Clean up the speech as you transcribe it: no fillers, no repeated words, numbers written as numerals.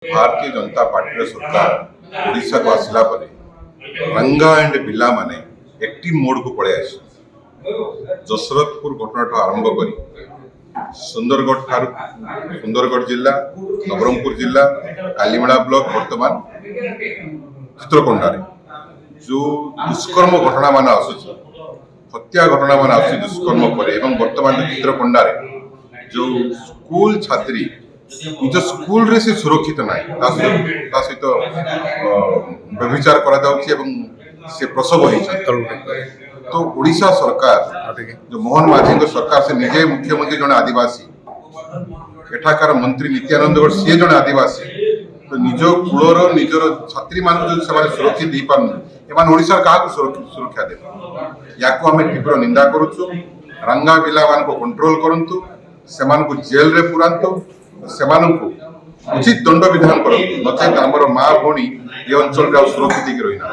Bharatiya Janata party सरकार ओडिशा को आसला परे रंगा एंड बिल्ला माने एक्टिव मोड को पड़े आस जसरथपुर घटना आरंभ कर सुंदरगढ़ जिला नवरंगपुर जिला कालीमेला ब्लॉक वर्तमान चित्रकोंडा जो दुष्कर्म घटना मान आसुची हत्या घटना मान आसुची दुष्कर्म पर वर्तमान चित्रकोंडा जो स्कूल छात्री निज स्कूल रे से सुरक्षित ना सहित व्यभिचार से प्रसव तो ओडिशा सरकार जो मोहन माझी सरकार से निजे मुख्यमंत्री जन आदिवासी एठाकार मंत्री नित्यानंद गौड़ सी जन आदिवासी तो निज कूलर निजर छात्री मान सुरक्षित दे पार ओडिशा क्या सुरक्षा देव या तीव्र निंदा करुचु रंगा बिला मान को कंट्रोल करंतु सेमान को जेल रे पुरांतु सेमानंकु उचित दंड विधान करंतु नचेत आमर माँ भौणी ये अंचल सुरक्षित रही ना।